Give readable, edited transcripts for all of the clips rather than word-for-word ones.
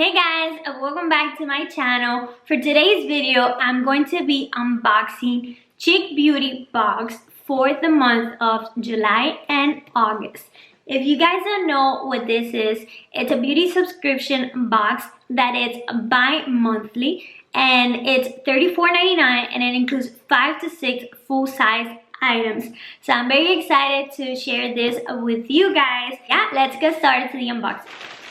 Hey guys, welcome back to my channel. For today's video, I'm going to be unboxing Chic Beauty box for the month of July and August. If you guys don't know what this is, it's a beauty subscription box that is bi-monthly and it's $34.99 and it includes 5 to 6 full-size items. So I'm very excited to share this with you guys. Yeah, let's get started to the unboxing.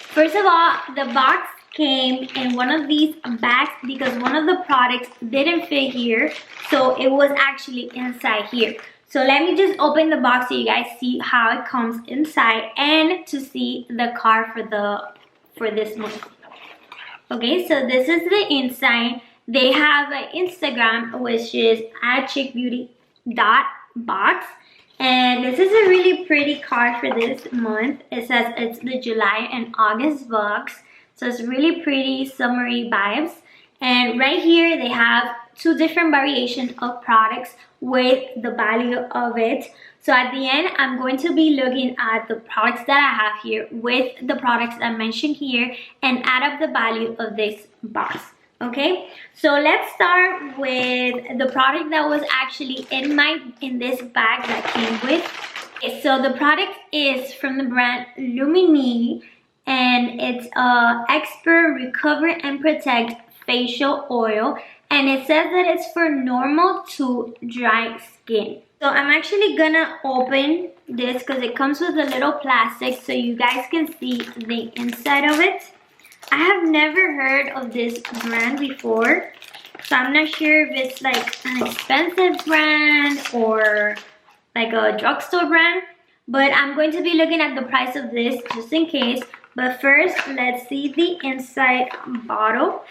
First of all, the box came in one of these bags because one of the products didn't fit here, so it was actually inside here. So let me just open the box so you guys see how it comes inside and to see the card for this month. Okay, so this is the inside. They have an Instagram which is @chicbeauty.box. And this is a really pretty card for this month. It says it's the July and August box. So it's really pretty summery vibes. And right here they have 2 different variations of products with the value of it. So at the end, I'm going to be looking at the products that I have here with the products I mentioned here and add up the value of this box. Okay, so let's start with the product that was actually in this bag that came with. Okay, so the product is from the brand Lumini and it's Expert Recover and Protect Facial Oil, and it says that it's for normal to dry skin. So I'm actually gonna open this because it comes with a little plastic so you guys can see the inside of it. I have never heard of this brand before, so I'm not sure if it's like an expensive brand or like a drugstore brand, but I'm going to be looking at the price of this just in case. But first, let's see the inside bottle.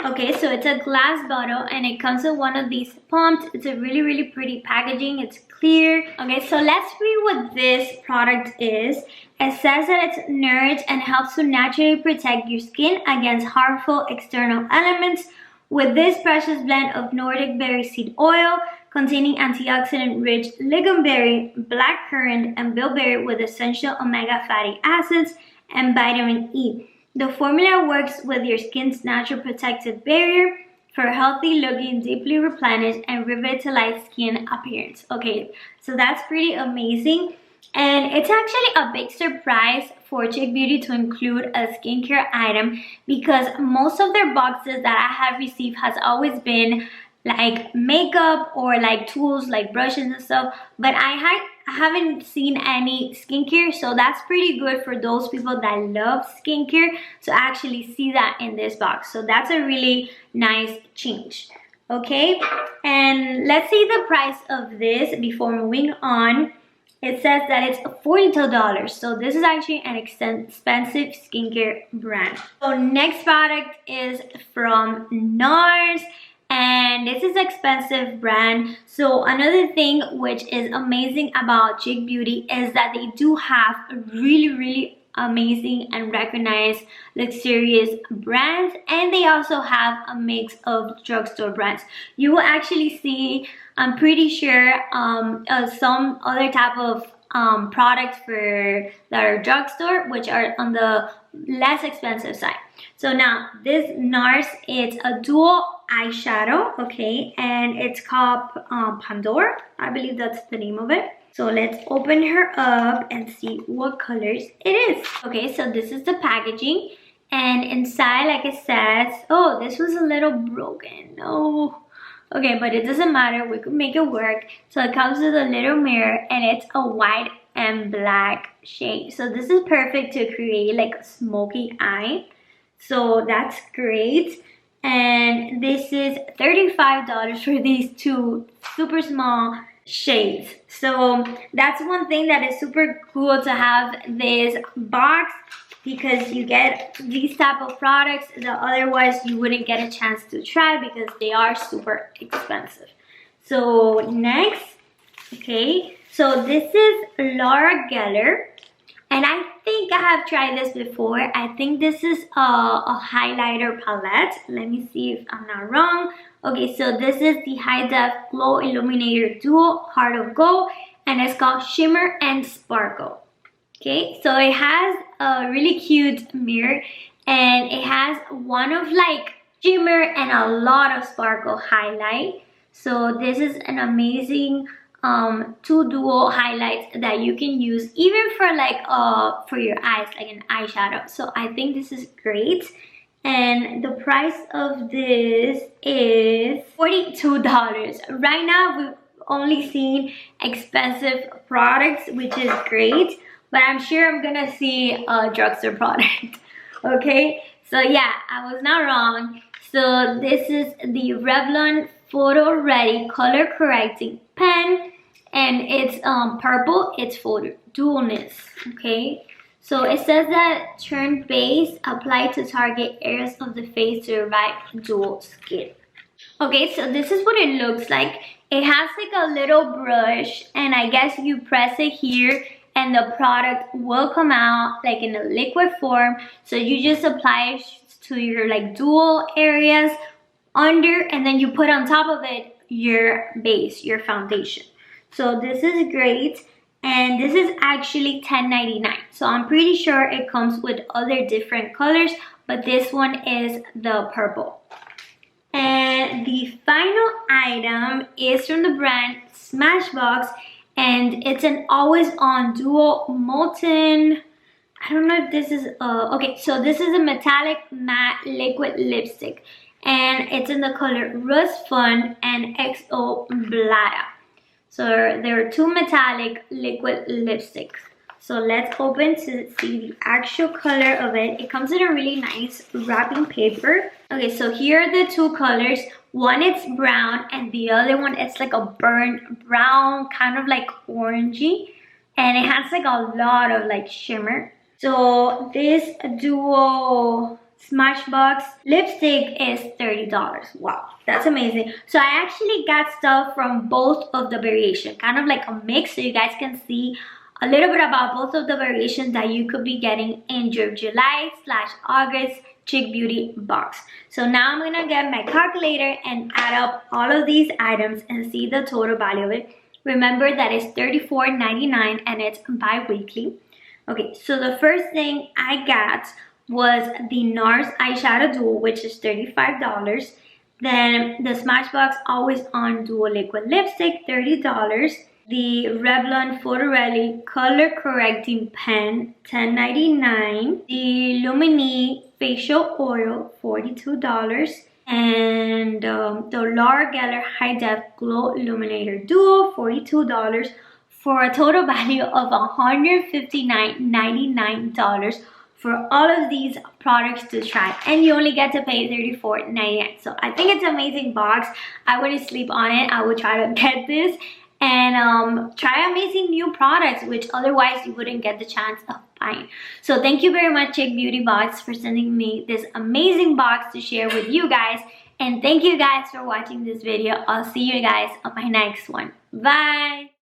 Okay, so it's a glass bottle and it comes with one of these pumps. It's a really pretty packaging. It's clear. Okay, so let's read what this product is. It says that it's nourished and helps to naturally protect your skin against harmful external elements with this precious blend of Nordic berry seed oil containing antioxidant-rich lingonberry, blackcurrant, and bilberry with essential omega fatty acids and vitamin E. The formula works with your skin's natural protective barrier for healthy looking, deeply replenished, and revitalized skin appearance. Okay, so that's pretty amazing. And it's actually a big surprise for Chic Beauty to include a skincare item because most of their boxes that I have received has always been like makeup or like tools like brushes and stuff, but I haven't seen any skincare, so that's pretty good for those people that love skincare to actually see that in this box. So that's a really nice change. Okay, and let's see the price of this before moving on. It says that it's $42, so this is actually an expensive skincare brand. So next product is from NARS, and this is an expensive brand. So another thing which is amazing about Chic Beauty is that they do have really amazing and recognized luxurious brands, and they also have a mix of drugstore brands. You will actually see, I'm pretty sure, some other type of products for that are drugstore, which are on the less expensive side. So now this NARS, it's a dual eyeshadow, okay, and it's called Pandora. I believe that's the name of it. So let's open her up and see what colors it is. Okay, so this is the packaging, and inside, like it says, oh, this was a little broken. No. Okay, but it doesn't matter, we could make it work. So it comes with a little mirror and it's a white and black shade. So this is perfect to create like a smoky eye. So that's great. And this is $35 for these 2 super small shades. So that's one thing that is super cool to have this box, because you get these type of products that otherwise you wouldn't get a chance to try because they are super expensive. So next, okay, so this is Laura Geller, and I think I have tried this before. I think this is a highlighter palette. Let me see if I'm not wrong. Okay, so this is the High Def Glow Illuminator Duo Heart of Gold, and it's called Shimmer and Sparkle. Okay, so it has a really cute mirror and it has one of like shimmer and a lot of sparkle highlight. So this is an amazing two dual highlights that you can use even for like for your eyes, like an eyeshadow. So I think this is great. And the price of this is $42. Right now we've only seen expensive products, which is great, but I'm sure I'm gonna see a drugstore product. Okay, so yeah, I was not wrong. So this is the Revlon Photo Ready Color Correcting Pen, and it's purple. It's for dualness. Okay, so it says that turn base, apply to target areas of the face to revive dual skin. Okay, so this is what it looks like. It has like a little brush, and I guess you press it here and the product will come out like in a liquid form. So you just apply it to your like dual areas under, and then you put on top of it your base, your foundation. So this is great, and this is actually $10.99. So I'm pretty sure it comes with other different colors, but this one is the purple. And the final item is from the brand Smashbox, and it's an always on dual molten, I don't know if this is okay, so this is a metallic matte liquid lipstick, and it's in the color Rust Fun and XO Blada. So there are two metallic liquid lipsticks. So let's open to see the actual color of it. It comes in a really nice wrapping paper. Okay, so here are the two colors. One is brown and the other one is like a burnt brown, kind of like orangey. And it has like a lot of like shimmer. So this dual Smashbox lipstick is $30. Wow, that's amazing. So I actually got stuff from both of the variations, kind of like a mix, so you guys can see a little bit about both of the variations that you could be getting in your July/August Chic Beauty box. So now I'm gonna get my calculator and add up all of these items and see the total value of it. Remember that it's $34.99 and it's bi-weekly. Okay, so the first thing I got was the NARS eyeshadow dual, which is $35. Then the Smashbox Always On Dual Liquid Lipstick, $30. The Revlon Photo Ready Color Correcting Pen, $10.99. The Lumini Facial Oil, $42. And the Laura Geller High Def Glow Illuminator Duo, $42. For a total value of $159.99 for all of these products to try, and you only get to pay $34.99. So I think it's an amazing box. I wouldn't sleep on it. I would try to get this and try amazing new products which otherwise you wouldn't get the chance of buying. So thank you very much, Chic Beauty Box, for sending me this amazing box to share with you guys, and thank you guys for watching this video. I'll see you guys on my next one. Bye.